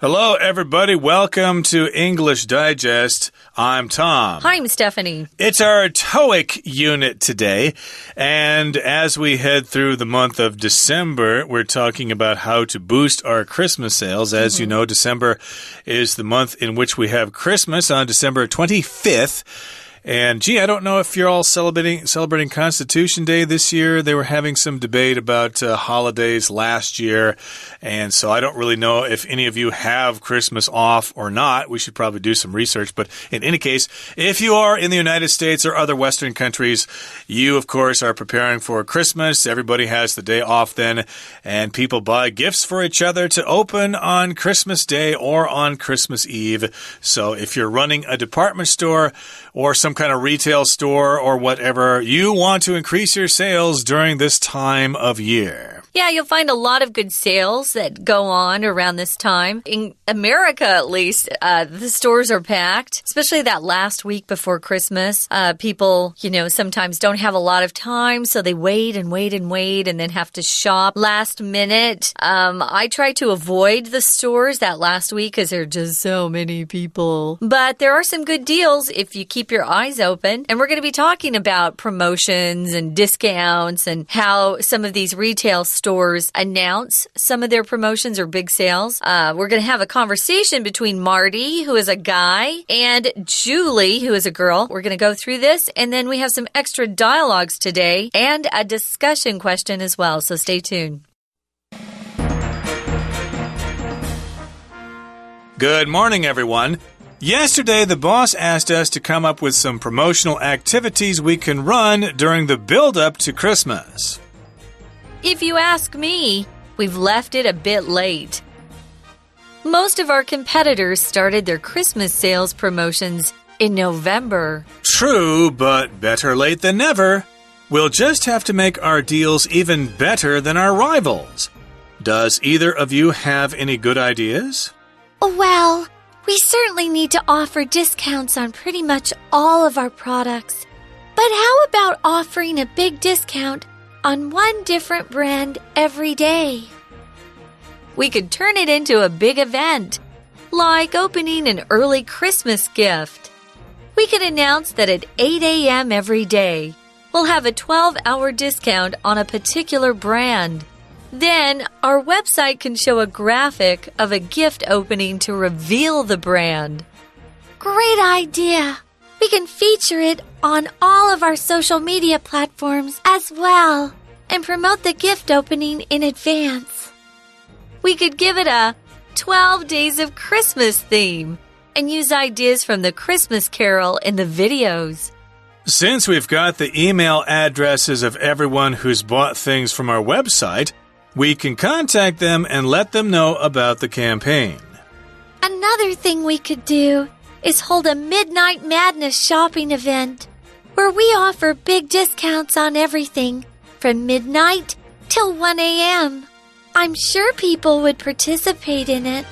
Hello, everybody. Welcome to English Digest. I'm Tom. Hi, I'm Stephanie. It's our TOEIC unit today. And as we head through the month of December, we're talking about how to boost our Christmas sales. As you know, December is the month in which we have Christmas on December 25th. And, gee, I don't know if you're all celebrating Constitution Day this year. They were having some debate about holidays last year. And so I don't really know if any of you have Christmas off or not. We should probably do some research. But in any case, if you are in the United States or other Western countries, you, of course, are preparing for Christmas. Everybody has the day off then. And people buy gifts for each other to open on Christmas Day or on Christmas Eve. So if you're running a department store or some kind of retail store or whatever, you want to increase your sales during this time of year. Yeah, you'll find a lot of good sales that go on around this time. In America, at least, the stores are packed, especially that last week before Christmas. People, sometimes don't have a lot of time, so they wait and then have to shop last minute. I try to avoid the stores that last week because there are just so many people. But there are some good deals if you keep your eyes open. And we're going to be talking about promotions and discounts and how some of these retail stores announce some of their promotions or big sales. We're going to have a conversation between Marty, who is a guy, and Julie, who is a girl. We're going to go through this, and then we have some extra dialogues today and a discussion question as well. So stay tuned. Good morning, everyone. Yesterday, the boss asked us to come up with some promotional activities we can run during the build-up to Christmas. If you ask me, we've left it a bit late. Most of our competitors started their Christmas sales promotions in November. True, but better late than never. We'll just have to make our deals even better than our rivals. Does either of you have any good ideas? Well, we certainly need to offer discounts on pretty much all of our products. But how about offering a big discount on one different brand every day? We could turn it into a big event, like opening an early Christmas gift. We could announce that at 8 a.m. every day, we'll have a 12-hour discount on a particular brand. Then, our website can show a graphic of a gift opening to reveal the brand. Great idea! We can feature it on all of our social media platforms as well and promote the gift opening in advance. We could give it a 12 Days of Christmas theme and use ideas from the Christmas Carol in the videos. Since we've got the email addresses of everyone who's bought things from our website, we can contact them and let them know about the campaign. Another thing we could do is hold a Midnight Madness shopping event where we offer big discounts on everything from midnight till 1 a.m. I'm sure people would participate in it.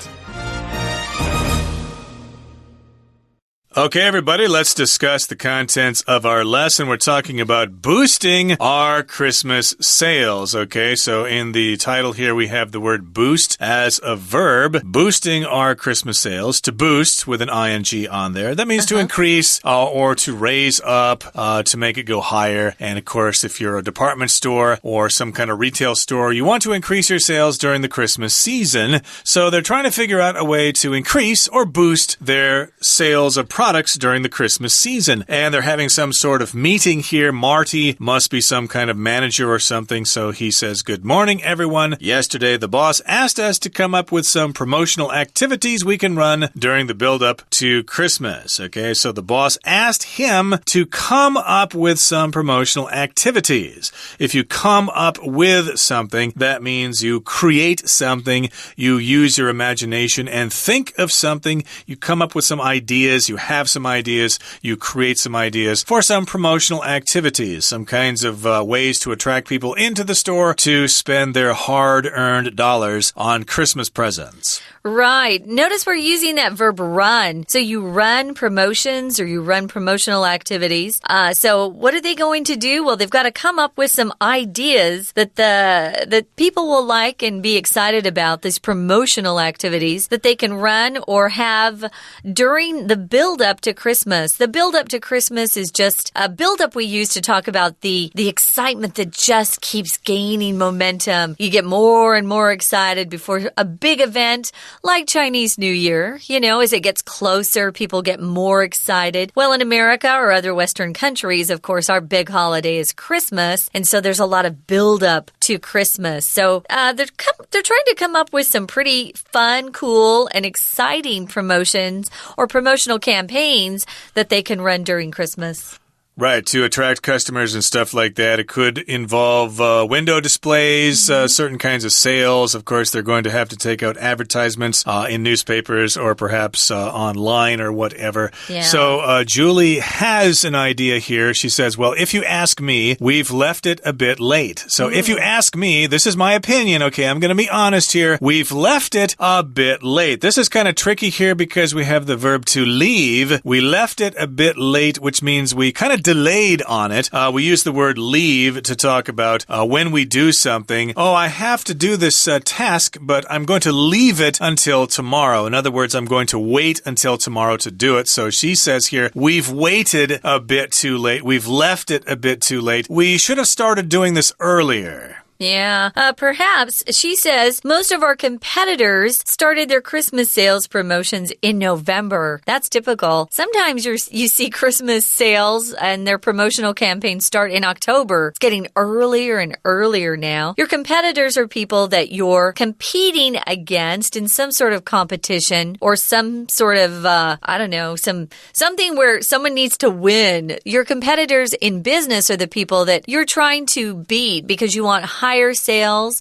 Okay, everybody, let's discuss the contents of our lesson. We're talking about boosting our Christmas sales. Okay, so in the title here, we have the word boost as a verb, boosting our Christmas sales. To boost with an ing on there. That means to increase or to raise up, to make it go higher. And of course, if you're a department store or some kind of retail store, you want to increase your sales during the Christmas season. So they're trying to figure out a way to increase or boost their sales of products during the Christmas season. And they're having some sort of meeting here. Marty must be some kind of manager or something. So he says, "Good morning, everyone. Yesterday, the boss asked us to come up with some promotional activities we can run during the build-up to Christmas." Okay, so the boss asked him to come up with some promotional activities. If you come up with something, that means you create something, you use your imagination and think of something, you come up with some ideas, you have some ideas, you create some ideas for some promotional activities, some kinds of ways to attract people into the store to spend their hard-earned dollars on Christmas presents. Right. Notice we're using that verb run. So you run promotions or you run promotional activities. So what are they going to do? Well, they've got to come up with some ideas that people will like and be excited about, these promotional activities that they can run or have during the build-up to Christmas. The build-up to Christmas is just a build-up we use to talk about the excitement that just keeps gaining momentum. You get more and more excited before a big event like Chinese New Year. You know, as it gets closer, people get more excited. Well, in America or other Western countries, of course, our big holiday is Christmas. And so there's a lot of build-up to Christmas. So they're trying to come up with some pretty fun, cool, and exciting promotions or promotional campaigns that they can run during Christmas. Right, to attract customers and stuff like that. It could involve window displays, certain kinds of sales. Of course, they're going to have to take out advertisements in newspapers or perhaps online or whatever. Yeah. So Julie has an idea here. She says, well, if you ask me, we've left it a bit late. So if you ask me, this is my opinion, okay, I'm going to be honest here. We've left it a bit late. This is kind of tricky here because we have the verb to leave. We left it a bit late, which means we kind of delayed on it. We use the word leave to talk about when we do something. Oh, I have to do this task, but I'm going to leave it until tomorrow. In other words, I'm going to wait until tomorrow to do it. So she says here, we've waited a bit too late. We've left it a bit too late. We should have started doing this earlier. Yeah, perhaps. She says most of our competitors started their Christmas sales promotions in November. That's typical. Sometimes you see Christmas sales and their promotional campaigns start in October. It's getting earlier and earlier now. Your competitors are people that you're competing against in some sort of competition or some sort of, I don't know, something where someone needs to win. Your competitors in business are the people that you're trying to beat because you want higher sales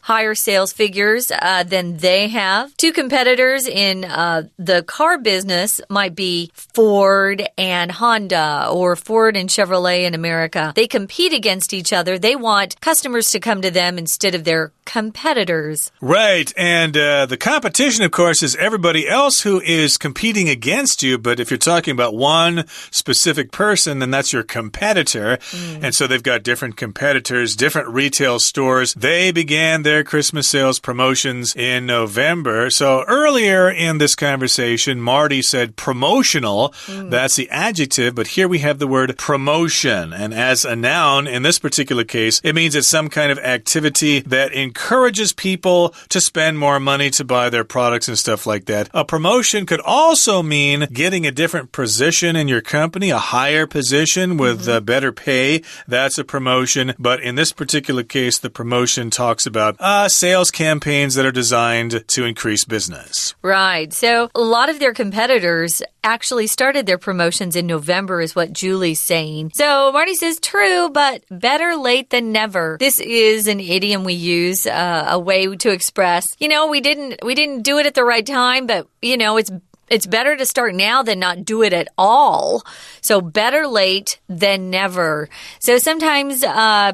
figures than they have. Two competitors in the car business might be Ford and Honda or Ford and Chevrolet in America. They compete against each other. They want customers to come to them instead of their competitors. Right, and the competition, of course, is everybody else who is competing against you, but if you're talking about one specific person, then that's your competitor, and so they've got different competitors, different retail stores. They began their Christmas sales promotions in November. So earlier in this conversation, Marty said promotional. That's the adjective, but here we have the word promotion. And as a noun, in this particular case, it means it's some kind of activity that encourages people to spend more money to buy their products and stuff like that. A promotion could also mean getting a different position in your company, a higher position with better pay. That's a promotion. But in this particular case, the promotion talks about sales campaigns that are designed to increase business. Right. So a lot of their competitors actually started their promotions in November is what Julie's saying. So Marty says true, but better late than never. This is an idiom we use, a way to express, you know, we didn't do it at the right time, but you know, it's better to start now than not do it at all. So better late than never. So sometimes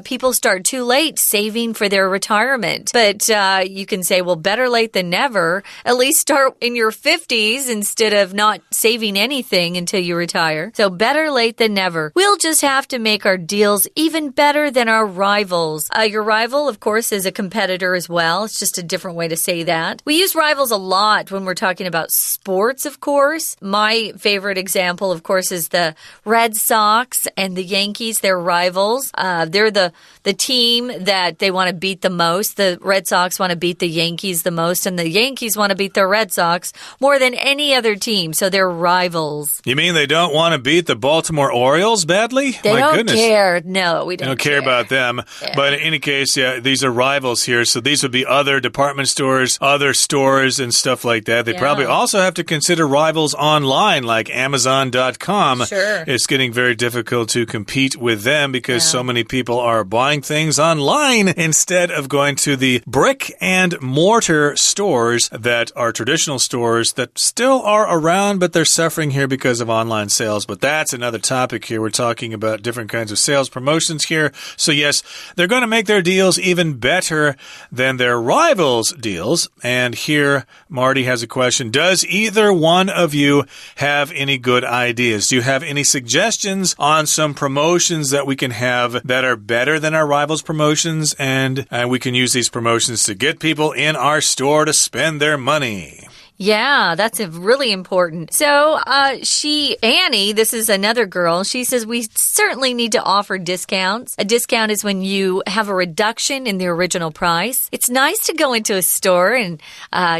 people start too late saving for their retirement. But you can say, well, better late than never. At least start in your 50s instead of not saving anything until you retire. So better late than never. We'll just have to make our deals even better than our rivals. Your rival, of course, is a competitor as well. It's just a different way to say that. We use rivals a lot when we're talking about sports, of course. My favorite example, of course, is the Red Sox and the Yankees. They're rivals. They're the team that they want to beat the most. The Red Sox want to beat the Yankees the most, and the Yankees want to beat the Red Sox more than any other team. So they're rivals. You mean they don't want to beat the Baltimore Orioles badly? They don't care. No, we don't care about them. Yeah. But in any case, yeah, these are rivals here. So these would be other department stores, other stores and stuff like that. They probably also have to consider consider rivals online like Amazon.com. Sure. It's getting very difficult to compete with them because so many people are buying things online instead of going to the brick and mortar stores that are traditional stores that still are around, but they're suffering here because of online sales. But that's another topic here. We're talking about different kinds of sales promotions here. So yes, they're going to make their deals even better than their rivals' deals. And here, Marty has a question. Does either one of you have any good ideas? Do you have any suggestions on some promotions that we can have that are better than our rivals' promotions? And we can use these promotions to get people in our store to spend their money. Yeah, that's really important. So, Annie, this is another girl, she says we certainly need to offer discounts. A discount is when you have a reduction in the original price. It's nice to go into a store and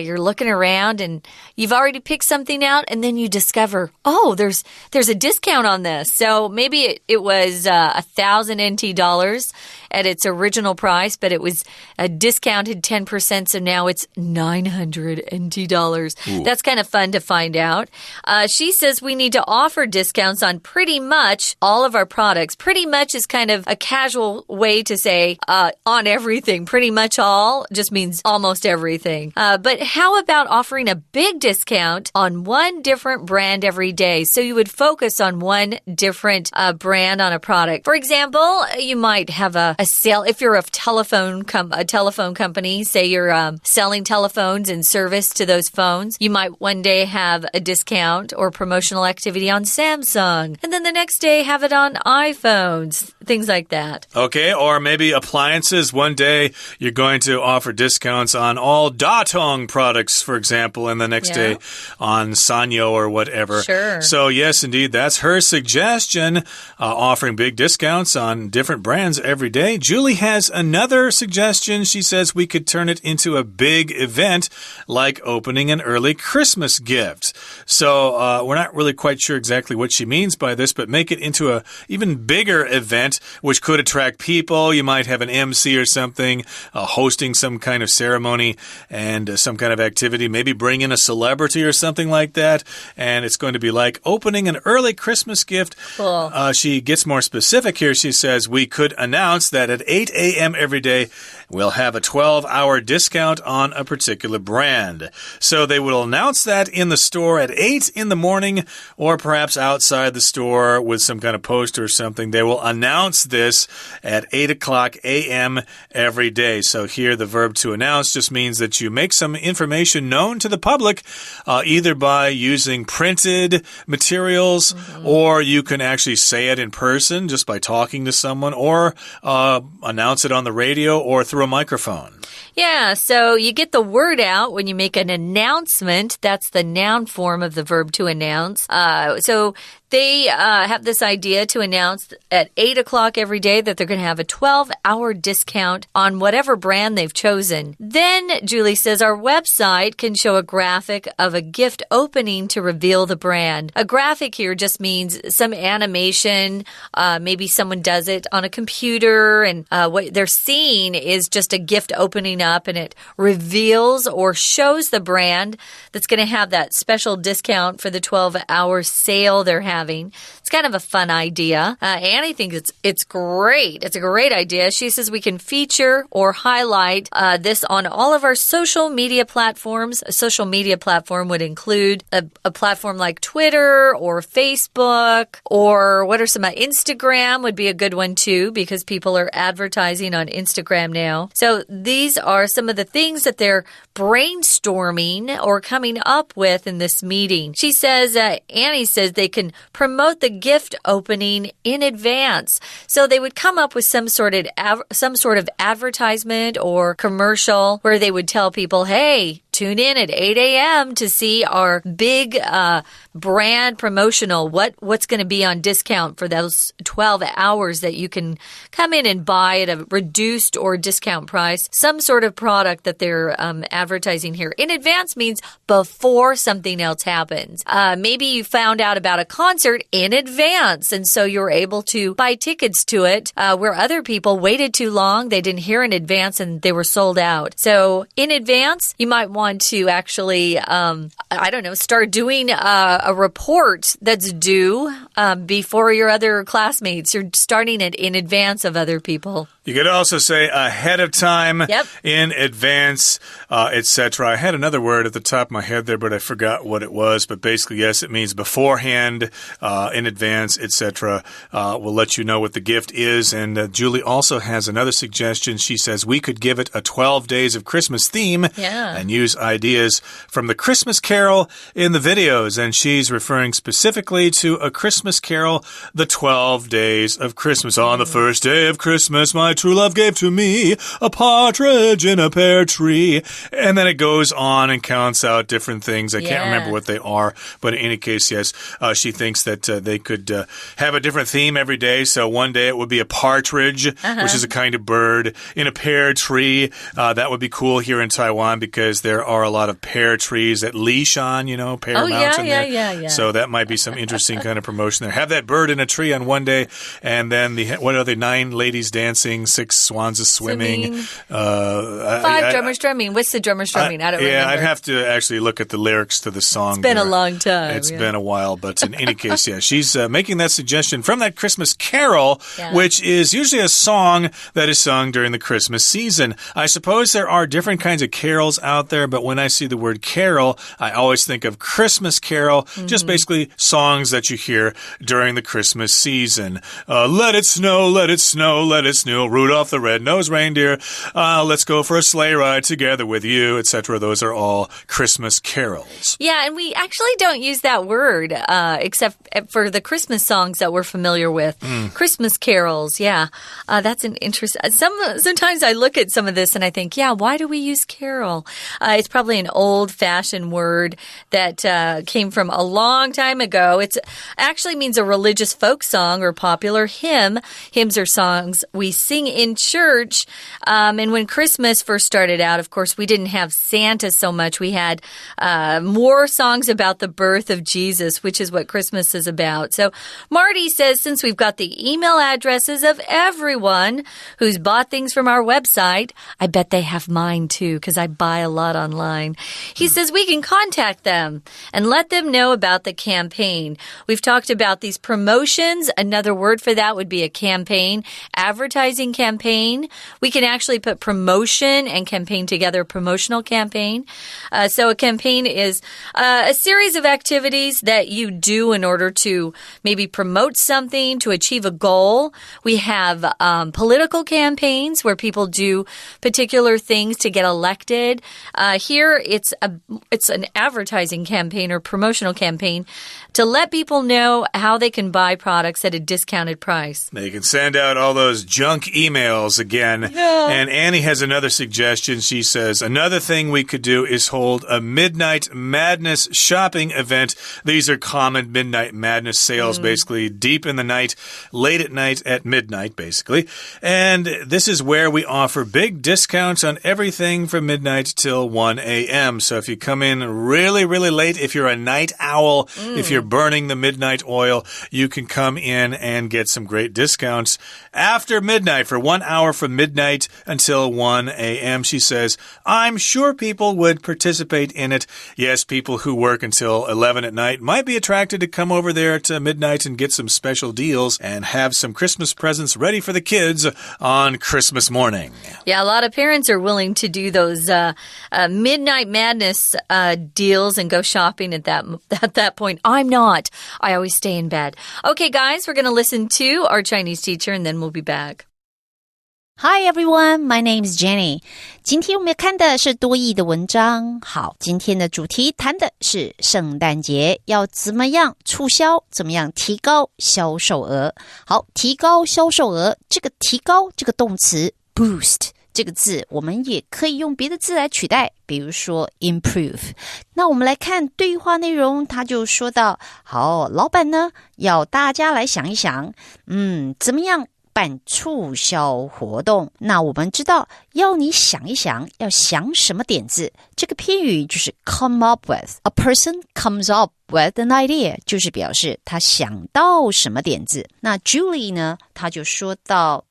you're looking around and you've already picked something out and then you discover, oh, there's a discount on this. So maybe it was 1,000 NT dollars at its original price, but it was discounted 10%, so now it's 900 NT dollars. Ooh. That's kind of fun to find out. She says we need to offer discounts on pretty much all of our products. Pretty much is kind of a casual way to say on everything. Pretty much all just means almost everything. But how about offering a big discount on one different brand every day? So you would focus on one different brand on a product. For example, you might have a sale. If you're a telephone company, say you're selling telephones and service to those phones, you might one day have a discount or promotional activity on Samsung, and then the next day have it on iPhones, things like that. Okay, or maybe appliances. One day you're going to offer discounts on all Datong products, for example, and the next day on Sanyo or whatever. Sure. So yes, indeed, that's her suggestion, offering big discounts on different brands every day. Julie has another suggestion. She says we could turn it into a big event like opening an early Christmas gift. So we're not really quite sure exactly what she means by this, but make it into a even bigger event which could attract people. You might have an MC or something hosting some kind of ceremony and some kind of activity. Maybe bring in a celebrity or something like that. And it's going to be like opening an early Christmas gift. Cool. She gets more specific here. She says we could announce that at 8 a.m. every day, we'll have a 12-hour discount on a particular brand. So they will announce that in the store at 8 in the morning, or perhaps outside the store with some kind of poster or something. They will announce this at 8 o'clock a.m. every day. So here the verb to announce just means that you make some information known to the public, either by using printed materials, or you can actually say it in person just by talking to someone, or announce it on the radio or through a microphone. Yeah, so you get the word out when you make an announcement. That's the noun form of the verb to announce. So they have this idea to announce at 8 o'clock every day that they're going to have a 12-hour discount on whatever brand they've chosen. Then, Julie says, our website can show a graphic of a gift opening to reveal the brand. A graphic here just means some animation. Maybe someone does it on a computer, and what they're seeing is just a gift opening up, and it reveals or shows the brand that's going to have that special discount for the 12-hour sale they're having. It's kind of a fun idea. Annie thinks it's great. It's a great idea. She says we can feature or highlight this on all of our social media platforms. A social media platform would include a platform like Twitter or Facebook, or what are some? Instagram would be a good one too, because people are advertising on Instagram now. So these are some of the things that they're brainstorming or coming up with in this meeting. She says, Annie says they can promote the gift opening in advance. So they would come up with some sort of advertisement or commercial where they would tell people, hey, tune in at 8 a.m. to see our big brand promotional. What's going to be on discount for those 12 hours that you can come in and buy at a reduced or discount price. Some sort of product that they're advertising here. In advance means before something else happens. Maybe you found out about a concert in advance, and so you were able to buy tickets to it where other people waited too long. They didn't hear in advance and they were sold out. So in advance, you might want want to actually, I don't know, start doing a report that's due before your other classmates. You're starting it in advance of other people. You could also say ahead of time, in advance, etc. I had another word at the top of my head there, but I forgot what it was. But basically, yes, it means beforehand, in advance, etc. We'll let you know what the gift is. And Julie also has another suggestion. She says we could give it a 12 Days of Christmas theme and use ideas from the Christmas Carol in the videos. And she's referring specifically to A Christmas Carol, the 12 Days of Christmas. On the first day of Christmas, my true love gave to me a partridge in a pear tree. And then it goes on and counts out different things. I can't remember what they are. But in any case, yes, she thinks that they could have a different theme every day. So one day it would be a partridge, which is a kind of bird, in a pear tree. That would be cool here in Taiwan because there are a lot of pear trees at Lishan, you know, Pear Mountain there. So that might be some interesting kind of promotion there. Have that bird in a tree on one day, and then what are the 9 ladies dancing, 6 swans swimming. 5 drummers drumming. What's the drummers drumming? I don't remember. Yeah, I'd have to actually look at the lyrics to the song. It's been a long time. It's been a while, but in any case, yeah, she's making that suggestion from that Christmas Carol, which is usually a song that is sung during the Christmas season. I suppose there are different kinds of carols out there, but when I see the word carol, I always think of Christmas Carol, just basically songs that you hear during the Christmas season. Let it snow, let it snow, let it snow, Rudolph the red-nosed reindeer, let's go for a sleigh ride together with you, etc. Those are all Christmas carols. Yeah, and we actually don't use that word except for the Christmas songs that we're familiar with. Christmas carols, that's an interesting... Sometimes I look at some of this and I think, why do we use carol? It's probably an old-fashioned word that came from a long time ago. It actually means a religious folk song or popular hymn. Hymns are songs we sing in church. And when Christmas first started out, of course, we didn't have Santa so much. We had more songs about the birth of Jesus, which is what Christmas is about. So Marty says, since we've got the email addresses of everyone who's bought things from our website, I bet they have mine too, because I buy a lot online. He says we can contact them and let them know about the campaign. We've talked about these promotions. Another word for that would be a campaign, advertising campaign. We can actually put promotion and campaign together, promotional campaign. So a campaign is a series of activities that you do in order to maybe promote something, to achieve a goal. We have political campaigns where people do particular things to get elected. Here, it's an advertising campaign or promotional campaign to let people know how they can buy products at a discounted price. They can send out all those junk emails again. And Annie has another suggestion. She says, another thing we could do is hold a Midnight Madness shopping event. These are common Midnight Madness sales, basically deep in the night, late at night, at midnight, basically. And this is where we offer big discounts on everything from midnight till 1 a.m. So if you come in really, really late, if you're a night owl, if you're burning the midnight oil, you can come in and get some great discounts after midnight for 1 hour from midnight until 1 a.m. She says, I'm sure people would participate in it. Yes, people who work until 11 at night might be attracted to come over there at midnight and get some special deals and have some Christmas presents ready for the kids on Christmas morning. Yeah, a lot of parents are willing to do those Midnight Madness deals and go shopping at that point. I'm not. I always stay in bed. Okay, guys, we're going to listen to our Chinese teacher and then we'll be back. Hi everyone, my name is Jenny. 今天我们要看的是多益的文章。好，今天的主题谈的是圣诞节要怎么样促销，怎么样提高销售额。好，提高销售额，这个提高这个动词 boost 这个字我们也可以用别的字来取代，比如说 improve。那我们来看对话内容，他就说到，好，老板呢要大家来想一想，怎么样办促销活动。那我们知道要你想一想，要想什么点子，这个片语就是 come up with。 A person comes up with an idea 就是表示他想到什么点子。那 Julie 呢，他就说到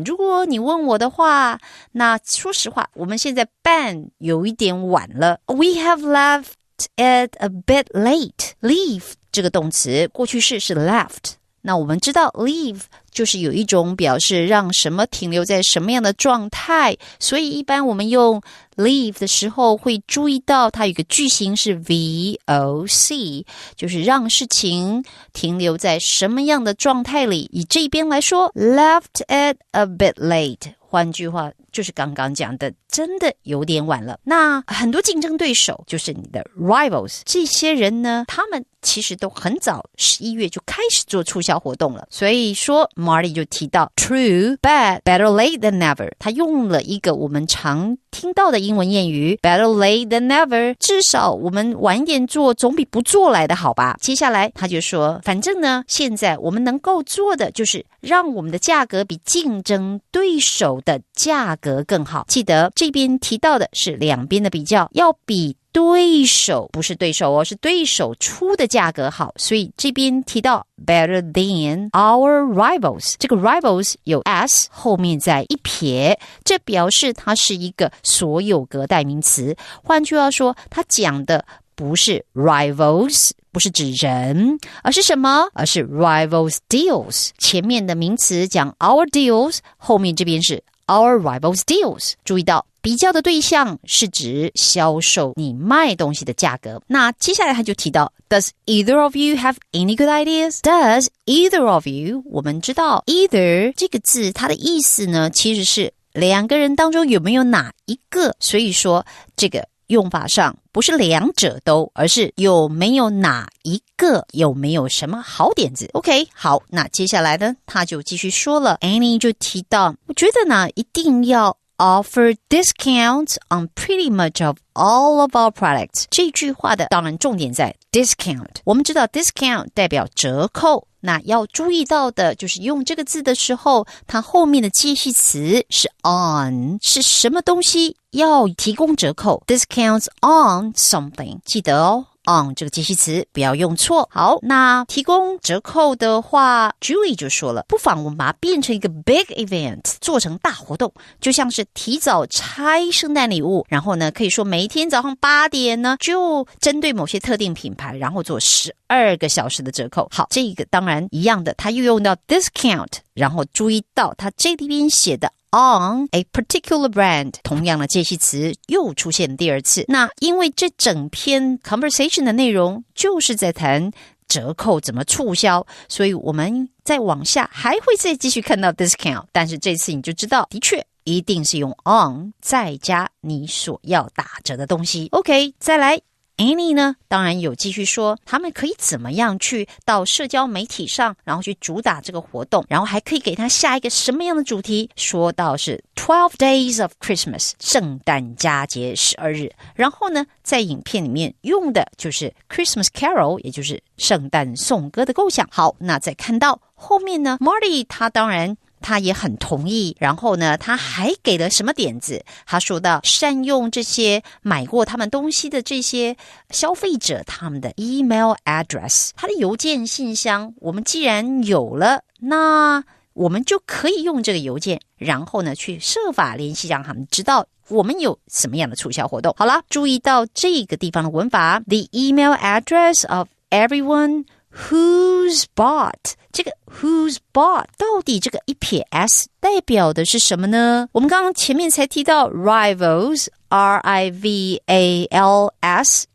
如果你问我的话，那说实话，我们现在办有一点晚了。We have left it a bit late. Leave 这个动词过去式是 left。那我们知道 leave 就是有一种表示让什么停留在什么样的状态，所以一般我们用 leave 的时候会注意到它有一个句型是 VOC， 就是让事情停留在什么样的状态里。以这边来说 left it a bit late， 换句话就是刚刚讲的真的有点晚了。那很多竞争对手就是你的 rivals， 这些人呢，他们其实都很早11月就开始做促销活动了，所以说 Marty 就提到 True, but better late than never， 他用了一个我们常听到的英文谚语 Better late than never， 至少我们晚一点做总比不做来的好吧。接下来他就说，反正呢现在我们能够做的就是让我们的价格比竞争对手的价格更好。记得这边提到的是两边的比较，要比对手，不是对手哦，是对手出的价格好，所以这边提到 better than our rivals， 这个 rivals 有 s 后面再一撇，这表示它是一个所有格代名词。换句话说，它讲的不是 rivals， 不是指人，而是什么？而是 rivals deals， 前面的名词讲 our deals， 后面这边是Our rivals' deals， 注意到比较的对象是指销售你卖东西的价格。那接下来他就提到 Does either of you have any good ideas? Does either of you， 我们知道 either 这个字它的意思呢，其实是两个人当中有没有哪一个，所以说这个用法上不是两者都，而是有没有哪一个，有没有什么好点子。 OK， 好，那接下来呢他就继续说了， Annie 就提到，我觉得呢一定要 offer discounts on pretty much of all of our products。 这句话的当然重点在 discount， 我们知道 discount 代表折扣，那要注意到的就是用这个字的时候，它后面的介系词是 on， 是什么东西要提供折扣， discounts on something， 记得哦on 这个介系词不要用错。好，那提供折扣的话 Julie 就说了，不妨我们把它变成一个 big event， 做成大活动，就像是提早拆圣诞礼物，然后呢可以说每一天早上8点呢就针对某些特定品牌，然后做12个小时的折扣。好，这个当然一样的，他又用到 discount， 然后注意到他这里边写的on a particular brand， 同样的介系词又出现第二次。那因为这整篇 conversation 的内容就是在谈折扣怎么促销，所以我们再往下还会再继续看到 discount， 但是这次你就知道的确一定是用 on 再加你所要打折的东西。 OK， 再来Annie 呢当然有继续说他们可以怎么样去到社交媒体上，然后去主打这个活动，然后还可以给他下一个什么样的主题，说到是 12 days of Christmas， 圣诞佳节12日，然后呢在影片里面用的就是 Christmas Carol， 也就是圣诞颂歌的构想。好，那再看到后面呢 Marty 他当然他也很同意，然后呢他还给了什么点子，他说到善用这些买过他们东西的这些消费者他们的 email address， 他的邮件信箱我们既然有了，那我们就可以用这个邮件，然后呢去设法联系，让他们知道我们有什么样的促销活动。好了，注意到这个地方的文法 The email address of everyone who's bought， 这个 who's bought 到底这个一撇 s 代表的是什么呢？我们刚刚前面才提到 rivals rivals，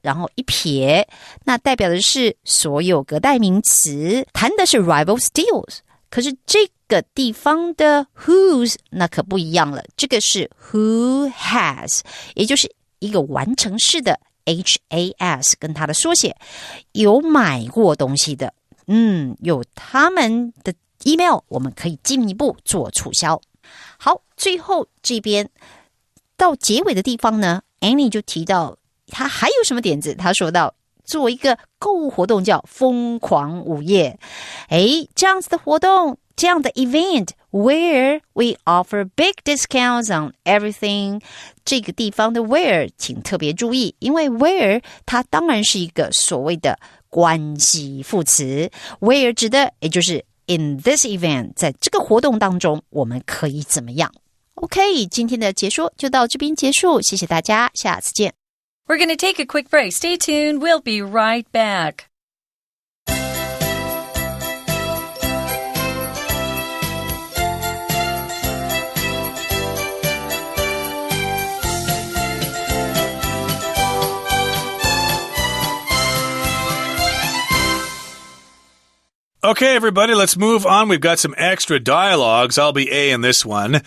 然后一撇，那代表的是所有格代名词，谈的是 rivals deals。可是这个地方的 whose 那可不一样了，这个是 who has， 也就是一个完成式的HAS 跟它的缩写，有买过东西的，有他们的 email， 我们可以进一步做促销。好，最后这边到结尾的地方呢 Annie 就提到他还有什么点子，他说到做一个购物活动叫疯狂午夜，这样子的活动，这样的 event where we offer big discounts on everything， 这个地方的 where 请特别注意，因为 where 它当然是一个所谓的关系副词， where 指的也就是 In this event, 在这个活动当中，我们可以怎么样 ？OK， 今天的解说就到这边结束，谢谢大家，下次见。We're going to take a quick break. Stay tuned. We'll be right back. Okay, everybody, let's move on. We've got some extra dialogues. I'll be A in this one.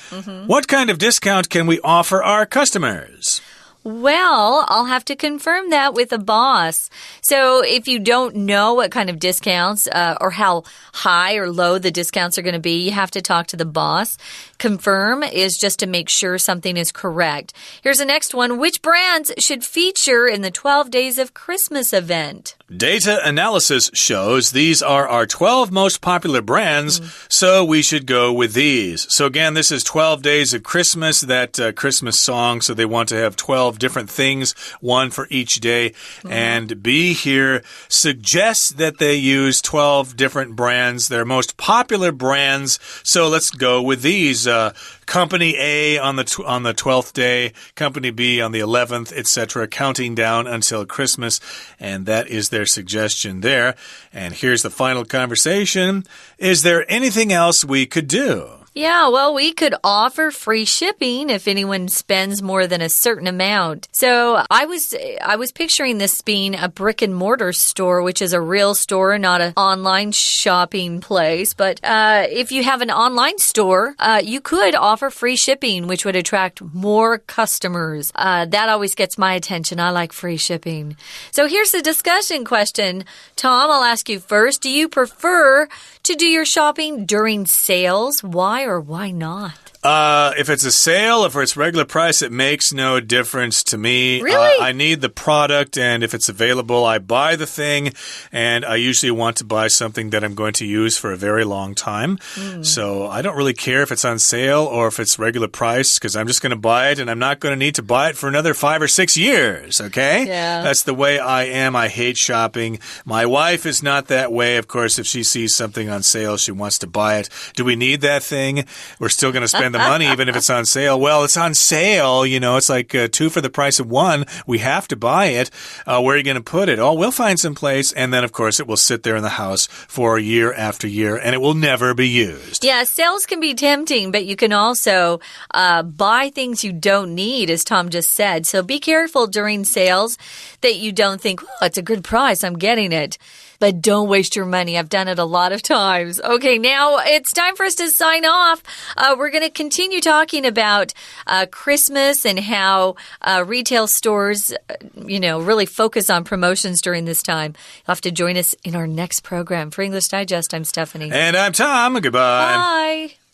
What kind of discount can we offer our customers? Well, I'll have to confirm that with the boss. So if you don't know what kind of discounts or how high or low the discounts are going to be, you have to talk to the boss. Confirm is just to make sure something is correct. Here's the next one. Which brands should feature in the 12 Days of Christmas event? Data analysis shows these are our 12 most popular brands, so we should go with these. So again, this is 12 Days of Christmas, that Christmas song, so they want to have 12 different things, one for each day. And B here suggests that they use 12 different brands, their most popular brands, so let's go with these. Company A on the 12th day, Company B on the 11th, etc., counting down until Christmas, and that is their suggestion there. And here's the final conversation. Is there anything else we could do? Yeah, well, we could offer free shipping if anyone spends more than a certain amount. So I was picturing this being a brick and mortar store, which is a real store, not an online shopping place. But if you have an online store, you could offer free shipping, which would attract more customers. That always gets my attention. I like free shipping. So here's the discussion question. Tom, I'll ask you first. Do you prefer to do your shopping during sales? Why or why not? If it's a sale, if it's regular price, it makes no difference to me. Really? I need the product, and if it's available, I buy the thing, and I usually want to buy something that I'm going to use for a very long time. So I don't really care if it's on sale or if it's regular price, because I'm just going to buy it, and I'm not going to need to buy it for another 5 or 6 years, okay? Yeah. That's the way I am. I hate shopping. My wife is not that way. Of course, if she sees something on sale, she wants to buy it. Do we need that thing? We're still going to spend the money even if it's on sale. Well, it's on sale, you know, it's like 2 for the price of 1. We have to buy it. Where are you going to put it? Oh, we'll find some place, and then of course it will sit there in the house for year after year, and it will never be used. Yeah, sales can be tempting, but you can also buy things you don't need, as Tom just said. So be careful during sales that you don't think, oh, it's a good price, I'm getting it. But don't waste your money. I've done it a lot of times. Okay, now it's time for us to sign off. We're going to continue talking about Christmas and how retail stores, really focus on promotions during this time. You'll have to join us in our next program. For English Digest, I'm Stephanie. And I'm Tom. Goodbye. Bye.